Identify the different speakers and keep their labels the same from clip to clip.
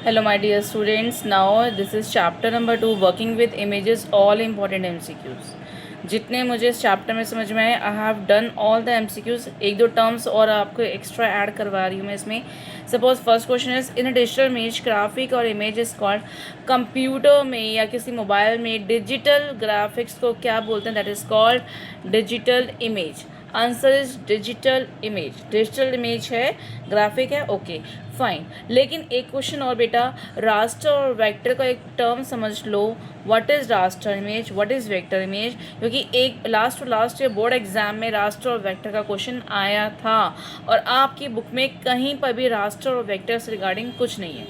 Speaker 1: Hello my dear students, now this is chapter number 2 working with images, all important MCQs. जितने मुझे इस chapter में समझ में आए I have done all the MCQs. एक दो टर्म्स और आपको एक्स्ट्रा ऐड करवा रही हूँ मैं इसमें. Suppose first question is in digital image graphic और इमेज इज कॉल्ड. कंप्यूटर में या किसी मोबाइल में डिजिटल ग्राफिक्स को क्या बोलते हैं? That is called digital image. Answer is digital image. Digital image है, ग्राफिक है, ओके फाइन. लेकिन एक क्वेश्चन और बेटा, रास्टर और वेक्टर का एक टर्म समझ लो. What is raster image, what is vector image? क्योंकि एक लास्ट ईयर बोर्ड एग्जाम में रास्टर और वेक्टर का क्वेश्चन आया था और आपकी बुक में कहीं पर भी रास्टर और वेक्टर से रिगार्डिंग कुछ नहीं है.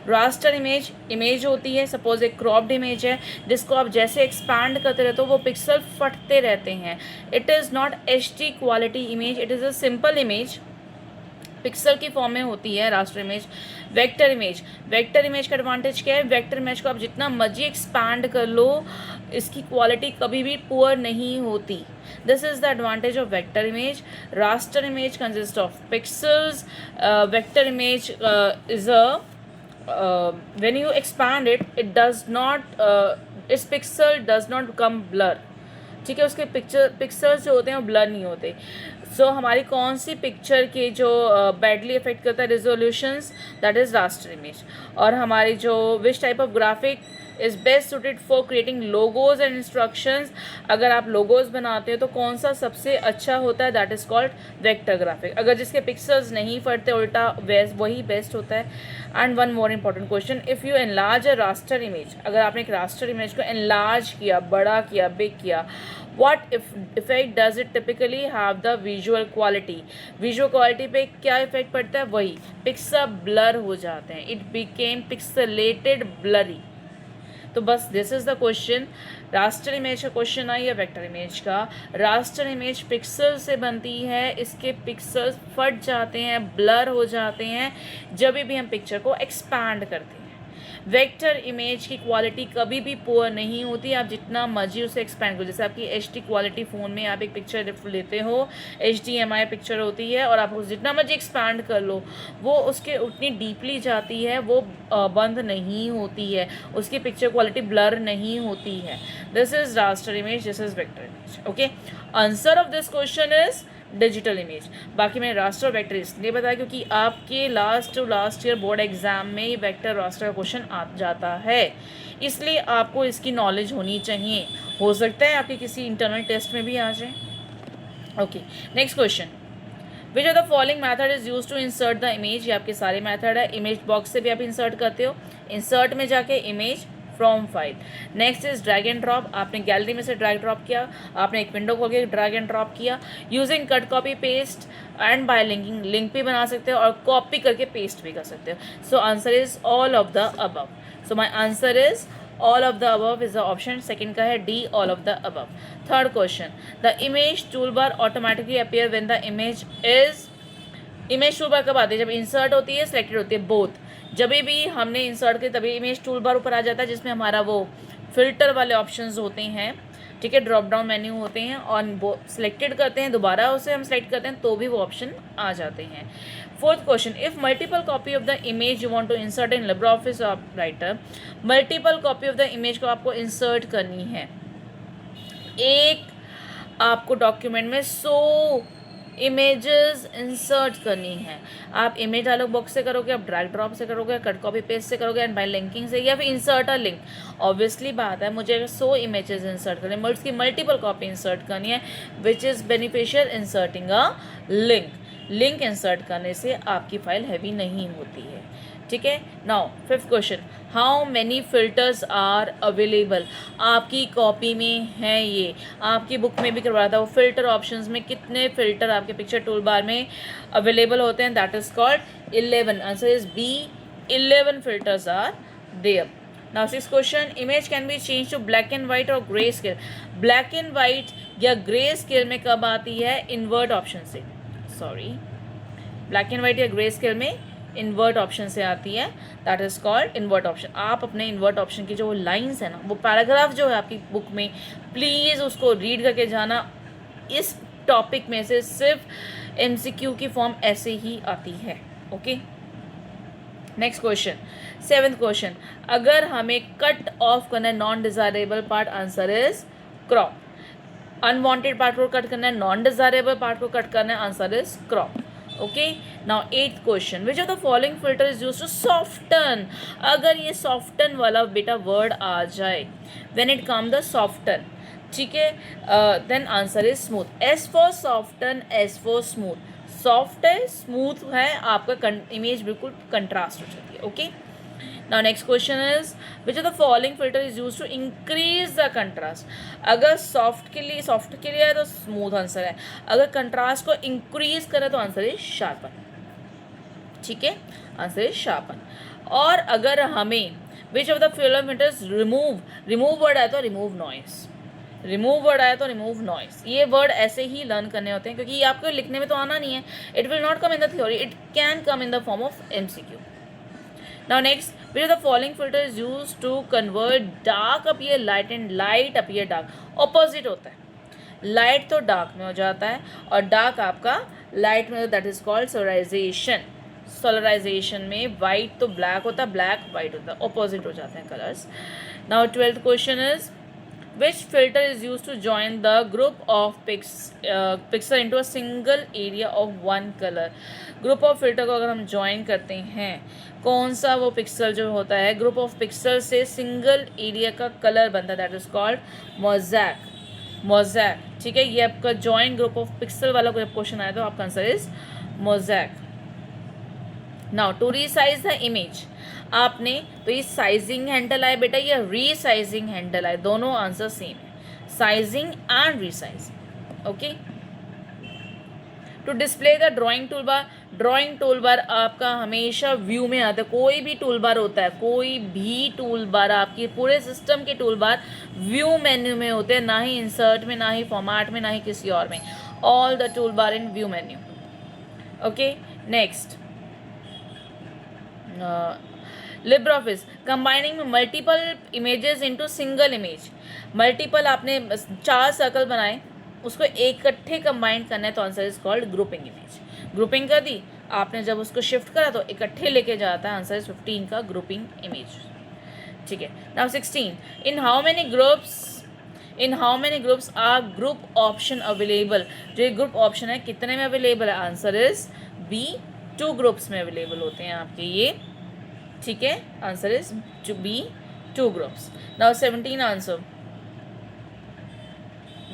Speaker 1: रास्टर इमेज होती है, सपोज एक क्रॉप्ड इमेज है जिसको आप जैसे एक्सपैंड करते रहते हो वो पिक्सल फटते रहते हैं. It is not HD quality image, it is a simple image, pixel की फॉर्म में होती है रास्टर इमेज. वेक्टर इमेज का एडवांटेज क्या है? वेक्टर इमेज को आप जितना मर्जी एक्सपैंड कर लो इसकी क्वालिटी कभी भी पुअर नहीं होती. This is the advantage of vector image. Raster image consist of pixels. Vector image is a when you expand it does not its pixel does not become blur. ठीक है, उसके pixels जो होते हैं वो ब्लर नहीं होते. सो हमारी कौन सी पिक्चर के जो बैडली इफेक्ट करता है resolutions? That is raster image. और हमारी जो which type of graphic is best suited for creating logos and instructions. अगर आप लोगोज बनाते हो तो कौन सा सबसे अच्छा होता है? That is called vector graphic. अगर जिसके पिक्सल्स नहीं फटते उल्टा वही बेस्ट होता है. And one more important question, if you enlarge a raster image, अगर आपने एक रास्टर इमेज को एनलार्ज किया, बड़ा किया, बिग किया, what effect does it typically have the visual quality? Visual quality पे क्या इफेक्ट पड़ता है? वही पिक्सल ब्लर हो जाते हैं. It became pixelated blurry. तो बस this is the question. Raster image का क्वेश्चन आई है वेक्टर इमेज का. रास्टर इमेज पिक्सल से बनती है, इसके पिक्सल्स फट जाते हैं, ब्लर हो जाते हैं जब भी हम पिक्चर को एक्सपैंड करते हैं. वेक्टर इमेज की क्वालिटी कभी भी पुअर नहीं होती, आप जितना मर्जी उसे एक्सपैंड करो. जैसे आपकी HD क्वालिटी फ़ोन में आप एक पिक्चर लेते हो, HDMI पिक्चर होती है और आप उसे जितना मर्जी एक्सपैंड कर लो वो उसके उतनी डीपली जाती है, वो बंद नहीं होती है, उसकी पिक्चर क्वालिटी ब्लर नहीं होती है. This is raster image, this is vector image. Okay, answer of this question is digital image. बाकी मैंने रास्टर और वेक्टर इसलिए बताया क्योंकि आपके लास्ट ईयर बोर्ड एग्जाम में ये वेक्टर रास्टर का क्वेश्चन आ जाता है, इसलिए आपको इसकी नॉलेज होनी चाहिए. हो सकता है आपके किसी इंटरनल टेस्ट में भी आ जाए. Okay, next question, which are the following method is use to insert the image? ये आपके सारे मैथड है. इमेज बॉक्स से भी आप इंसर्ट करते हो, इंसर्ट में जाके image from file. Next is drag and drop. आपने गैलरी में से ड्रैग ड्रॉप किया, आपने एक विंडो खोल के ड्रैग एंड ड्रॉप किया. Using cut copy paste and bye linking, link भी बना सकते हो और कॉपी करके पेस्ट भी कर सकते हो. So answer is all of the above. So my answer is all of the above is the option. Second का है D, all of the above. Third question, the image tool bar automatically appear when the image tool bar कब आती है? जब insert होती है, selected होती है, बोथ. जब भी हमने इंसर्ट की तभी इमेज टूल बार ऊपर आ जाता है जिसमें हमारा वो फिल्टर वाले ऑप्शंस होते हैं. ठीक है, ड्रॉप डाउन मेन्यू होते हैं और वो सिलेक्टेड करते हैं, दोबारा उसे हम सेलेक्ट करते हैं तो भी वो ऑप्शन आ जाते हैं. Fourth question, if multiple copy of the image you want to insert in LibreOffice Writer, multiple copy of the image को आपको इंसर्ट करनी है. एक आपको डॉक्यूमेंट में 100 इमेजेस इंसर्ट करनी है. आप इमेज डायलॉग बॉक्स से करोगे, आप ड्रैग ड्रॉप से करोगे, कट कॉपी पेस्ट से करोगे, एंड बाय लिंकिंग से, या फिर इंसर्ट अ लिंक. ऑब्वियसली बात है मुझे अगर 100 इमेजेस इंसर्ट करनी है, उसकी मल्टीपल कॉपी इंसर्ट करनी है, which is beneficial inserting a link. Link insert करने से आपकी फाइल हैवी नहीं होती है. ठीक है. Now fifth question, how many filters are available? आपकी कॉपी में है, ये आपकी बुक में भी करवाया था, वो फिल्टर ऑप्शंस में कितने फिल्टर आपके पिक्चर टूल बार में अवेलेबल होते हैं? That is called 11. Answer is B, 11 filters are there. Now six question, image can be change to black and white और grey scale. Black and white या grey scale में कब आती है? Invert option से. सॉरी, ब्लैक एंड वाइट या grey scale में invert option से आती है. That is called invert option. आप अपने इन्वर्ट ऑप्शन की जो लाइंस है ना, वो पैराग्राफ जो है आपकी बुक में, प्लीज़ उसको रीड करके जाना. इस टॉपिक में से सिर्फ MCQ की फॉर्म ऐसे ही आती है. Okay. Next question, 7th question, अगर हमें कट ऑफ करना है non desirable part, answer is crop. Unwanted part को कट करना है, नॉन डिजायरेबल पार्ट को कट करना है, answer is crop. Okay. Now 8th question, which of the following filter is used to soften. अगर ये सॉफ्टन वाला बेटा वर्ड आ जाए, when it come the soften, ठीक है, then answer is smooth. S for soften, S for smooth. Soft है, smooth है, आपका इमेज बिल्कुल कंट्रास्ट हो जाती है. Okay. Now next question is which of the following filter is used to increase the contrast. अगर सॉफ्ट के लिए है तो स्मूथ आंसर है, अगर कंट्रास्ट को इंक्रीज करे तो आंसर इज शार्पन. ठीक है, आंसर इज शार्पन. और अगर हमें विच of the following filters remove word आया तो रिमूव नॉइस. रिमूव वर्ड आया तो रिमूव नॉइस. ये वर्ड ऐसे ही लर्न करने होते हैं क्योंकि ये आपको लिखने में तो आना नहीं है. It will not come in the theory, it can come in the form of MCQ. Now next, which of the following filter is used to convert dark appear light and light appear dark. Opposite होता है, light तो dark में हो जाता है और dark आपका light में, that is called solarisation. Solarisation में वाइट तो ब्लैक होता है, ब्लैक वाइट होता है, ऑपोजिट हो जाते हैं colours. Now 12th question is which filter is used to join the group of pixel into a single area of one color. Group of filter को अगर हम ज्वाइन करते हैं, कौन सा वो पिक्सल जो होता है ग्रुप ऑफ पिक्सल से सिंगल एरिया का कलर बनता है, that is called mosaic. Mosaic, ठीक है. ये आपका ज्वाइन ग्रुप ऑफ पिक्सल वाला कोई क्वेश्चन आया तो आपका answer is mosaic. Now to resize the image, आपने तो ये साइजिंग हैंडल आए बेटा, ये रीसाइजिंग हैंडल आए, दोनों आंसर सेम है, sizing and resizing. Okay. To display the drawing toolbar, drawing toolbar आपका हमेशा व्यू में आता है. कोई भी टूलबार होता है, कोई भी टूलबार आपके पूरे सिस्टम के टूलबार व्यू मेन्यू में होते हैं, ना ही इंसर्ट में, ना ही फॉर्मेट में, ना ही किसी और में. All the toolbar in view menu. Okay. Next, LibreOffice combining multiple images into single image. Multiple आपने 4 सर्कल बनाए, उसको इकट्ठे कंबाइन करना है तो answer is called grouping image. Grouping कर दी आपने, जब उसको शिफ्ट करा तो इकट्ठे लेके जाता है, आंसर इज 15 का ग्रुपिंग इमेज. ठीक है. Now 16, in how many groups are group option available. जो ये ग्रुप ऑप्शन है कितने में अवेलेबल है, आंसर इज बी, 2 ग्रुप्स में अवेलेबल होते हैं आपके ये. ठीक है, answer is to be 2 groups. Now 17 answer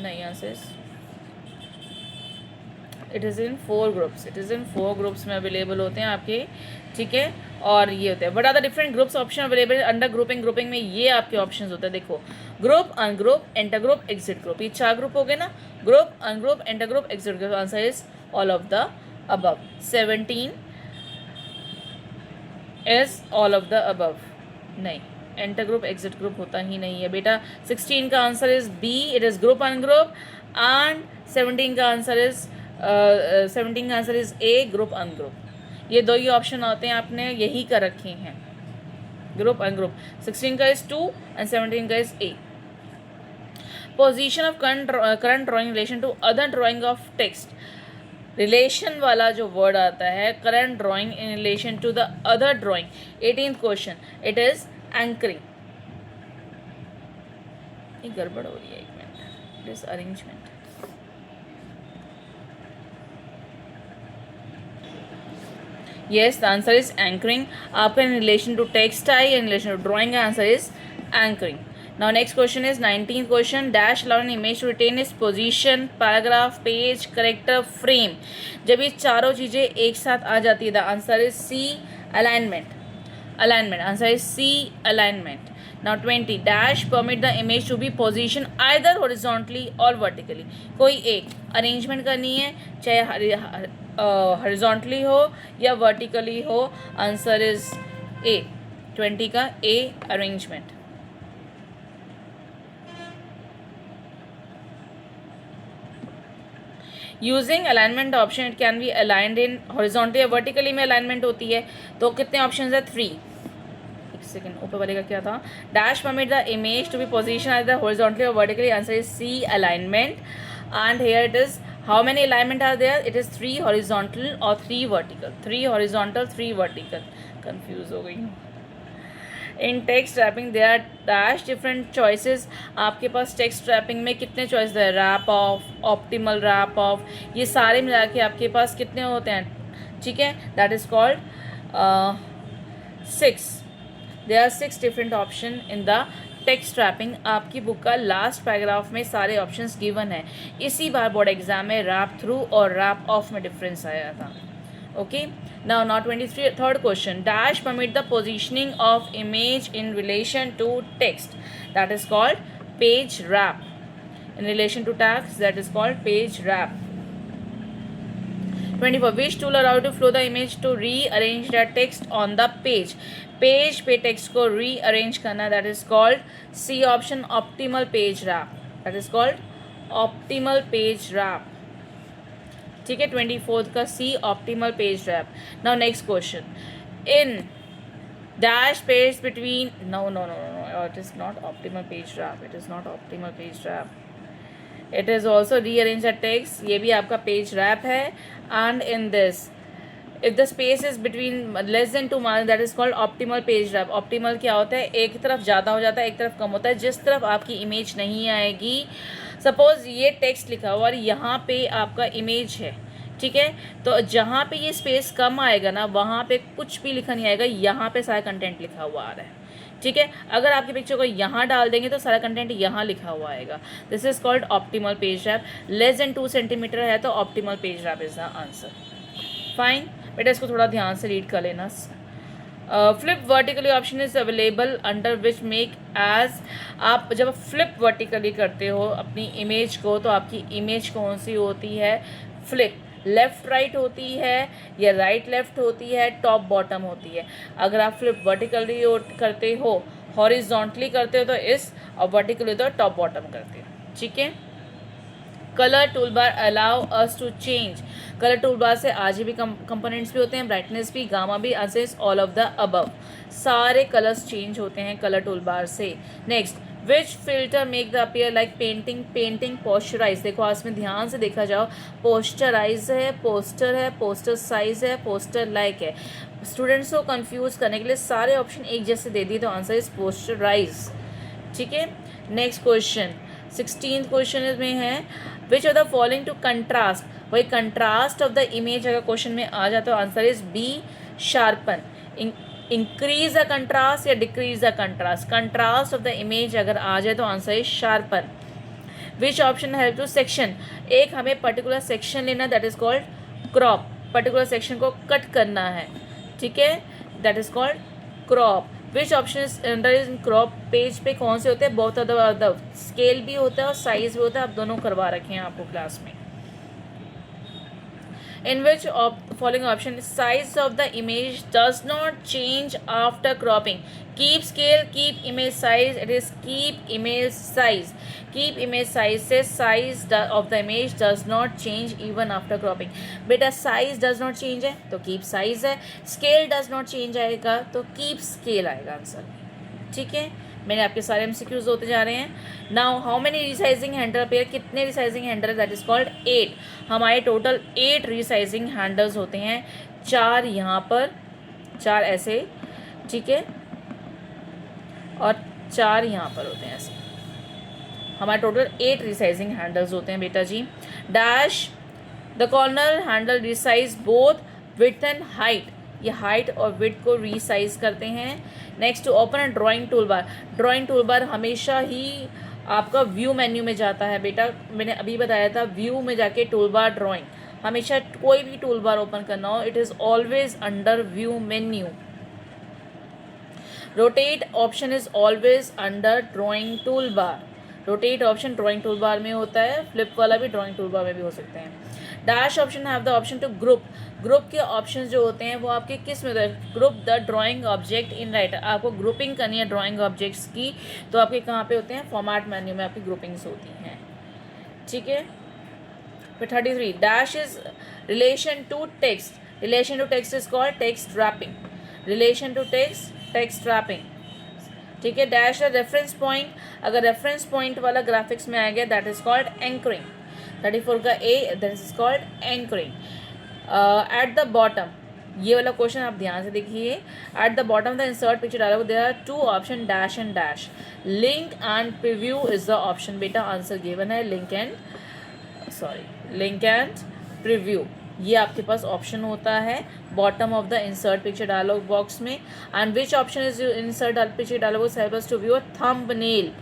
Speaker 1: नहीं, answer is it is in 4 groups. It is in 4 groups में अवेलेबल होते हैं आपके. ठीक है, और ये होते हैं what are the different groups option available under grouping. Grouping में ये आपके ऑप्शंस होते हैं, देखो, group, ungroup, enter group, exit group. ये 4 ग्रुप हो गए ना, group, ungroup, enter group, exit group. Answer is all of the above. 17 is all of the above. नहीं, एंटर ग्रुप एग्जिट ग्रुप होता ही नहीं है बेटा. 16 का answer is B, it is group ungroup. And 17 का answer is a, group ungroup. ये 2 ही option आते हैं, आपने यही कर रखे हैं, ग्रुप अनग्रुप. 16 का इज 2 एंड 17 का is A. Position of current drawing relation to other drawing of text. Relation वाला जो वर्ड आता है, current drawing in relation to the other drawing. 18th question, it is anchoring. ये गड़बड़ हो रही है, एक minute. It is arrangement. yes, the answer is anchoring. आपका in relation to text है, in relation to drawing है, answer is anchoring. Now next question is 19th question, dash allow an image to retain its position, paragraph, page, character, frame. जब ये चारों चीज़ें एक साथ आ जाती है, the answer is C, alignment. Alignment, answer is C, alignment. Now 20, dash permit the image to be positioned either horizontally or vertically. कोई एक arrangement करनी है, चाहे हॉरिजॉन्टली हो या वर्टिकली हो, आंसर इज ए. 20 का A, arrangement. Using alignment option, it can be aligned in horizontally या वर्टिकली में अलाइनमेंट होती है. तो कितने ऑप्शन है, 3. एक सेकेंड, ऊपर वाले का क्या था, dash permit the image to be position either horizontally और vertically, answer is C, alignment. And here it is how many alignment are there, it is 3 horizontal or 3 vertical. 3 horizontal, 3 vertical. Confuse हो गई हूँ। In text wrapping there are dash different choices. आपके पास text wrapping में कितने choice है? Wrap off, optimal wrap off, ये सारे मिला के आपके पास कितने होते हैं? ठीक है, that is called 6। There are 6 different option in the text wrapping. आपकी बुक का लास्ट पैराग्राफ में सारे ऑप्शंस गिवन है। इसी बार बोर्ड एग्जाम में रैप थ्रू और रैप ऑफ में डिफरेंस आया था। Okay, now 23rd question. Dash permit the positioning of image in relation to text. That is called page wrap. In relation to text, that is called page wrap. 24. Which tool allow to flow the image to rearrange the text on the page? Page पे text को rearrange करना, that is called C option, optimal page wrap. That is called optimal page wrap. ठीक है, 24th का C, optimal page wrap. Now next question, in dash page between, no no no no, it is not optimal page wrap, it is not optimal page wrap, it is also rearrange the text, ये भी आपका page wrap है। And in this if the space is between less than 2 marks, that is called optimal page wrap. Optimal क्या होता है? एक तरफ ज़्यादा हो जाता है, एक तरफ कम होता है। जिस तरफ आपकी इमेज नहीं आएगी, सपोज ये टेक्स्ट लिखा हुआ और यहाँ पे आपका इमेज है, ठीक है, तो जहाँ पे ये स्पेस कम आएगा ना, वहाँ पे कुछ भी लिखा नहीं आएगा, यहाँ पे सारा कंटेंट लिखा हुआ आ रहा है। ठीक है, अगर आपकी पिक्चर को यहाँ डाल देंगे तो सारा कंटेंट यहाँ लिखा हुआ आएगा। This is called optimal page wrap. Less than 2 centimetre है तो optimal page wrap is the answer. Fine बेटा, इसको थोड़ा ध्यान से रीड कर लेना। Flip vertically option is available under which make edge. आप जब फ्लिप वर्टिकली करते हो अपनी इमेज को, तो आपकी इमेज कौन सी होती है? फ्लिप लेफ़्ट राइट होती है या राइट लेफ़्ट होती है, टॉप बॉटम होती है। अगर आप फ्लिप वर्टिकली करते हो, हॉरिजॉन्टली करते हो तो इस, और वर्टिकली तो टॉप बॉटम करते हो। ठीक है, colour tool bar allow us to change. Colour tool bar से RGB कंपोनेंट्स भी होते हैं, ब्राइटनेस भी, गामा भी, as all of the above. सारे कलर्स चेंज होते हैं कलर टूल बार से। Next, which filter make the appear like painting? Painting posterize. देखो आज में ध्यान से देखा जाओ, पोस्चराइज है, पोस्टर है, पोस्टर साइज है, पोस्टर लाइक है। स्टूडेंट्स को कंफ्यूज करने के लिए सारे ऑप्शन एक जैसे दे दिए, तो आंसर इज पोस्चराइज। ठीक है, नेक्स्ट क्वेश्चन 16th क्वेश्चन में है, which of the following to contrast. वही कंट्रास्ट ऑफ द इमेज अगर क्वेश्चन में आ जाए तो answer is B, sharpen. Increase the contrast या decrease the contrast. Contrast of the image अगर आ जाए तो answer is sharpen. Which option help to section. एक हमें पर्टिकुलर सेक्शन लेना, that is called crop. Particular section को कट करना है, ठीक है, that is called crop. Which option is under in crop. Page पे कौन से होते हैं? बोथ ऑफ द स्केल भी होता है और साइज भी होता है, आप दोनों करवा रखे हैं आपको क्लास में। In which of following option size of the image does not change after cropping? Keep scale, keep image size, it is keep image size. Keep image size से size of the image does not change even after cropping. बेटा size does not change है तो keep size है, scale does not change आएगा तो keep scale आएगा answer. ठीक है, मैंने आपके सारे MCQs होते जा रहे हैं। Now how many resizing handle pair, कितने रिसाइजिंग हैंडल है? That is called 8। हमारे टोटल 8 रिसाइजिंग हैंडल्स होते हैं, 4 यहाँ पर, 4 ऐसे, ठीक है, और 4 यहाँ पर होते हैं ऐसे। हमारे टोटल 8 रिसाइजिंग हैंडल्स होते हैं बेटा जी। Dash the corner handle resize both width and height. ये हाइट और विड्थ को रीसाइज करते हैं। Next, to open a drawing tool bar. Drawing tool bar हमेशा ही आपका व्यू मेन्यू में जाता है बेटा, मैंने अभी बताया था, व्यू में जाके टूल बार ड्राइंग, हमेशा कोई भी टूल बार ओपन करना हो, it is always under view menu. Rotate option is always under drawing tool bar. Rotate option drawing tool बार में होता है, फ्लिप वाला भी ड्राइंग टूल बार में भी हो सकते हैं। Dash option have the option to group. Group के ऑप्शंस जो होते हैं वो आपके किस में होते हैं? Group the drawing object in writer. आपको ग्रुपिंग करनी है ड्राइंग ऑब्जेक्ट्स की, तो आपके कहाँ पे होते हैं? फॉर्मेट मेन्यू में आपकी ग्रुपिंग्स होती हैं। ठीक है, फिर 33 dash is relation to text. Relation to text is called text wrapping. Relation to text, text wrapping. ठीक है, डैश द रेफरेंस पॉइंट। अगर रेफरेंस पॉइंट वाला ग्राफिक्स में आ गया, दैट इज कॉल्ड एंकरिंग। 34 का A, that is called anchoring. At the bottom, ये वाला क्वेश्चन आप ध्यान से देखिए। At the bottom of the insert picture dialog there are two options dash and dash, link and preview is the option. बेटा answer given है link and preview, ये आपके पास ऑप्शन होता है bottom of the insert picture dialog box में। And which option is insert picture dialog box help us to view a thumbnail.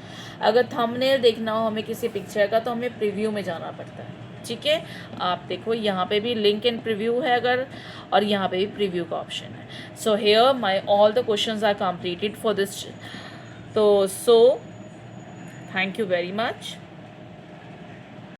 Speaker 1: अगर thumbnail देखना हो हमें किसी पिक्चर का तो हमें प्रीव्यू में जाना पड़ता है, ठीक है। आप देखो यहाँ पे भी लिंक एंड प्रीव्यू है अगर, और यहाँ पे भी प्रीव्यू का ऑप्शन है। So here my all the questions are completed for this. तो so thank you very much.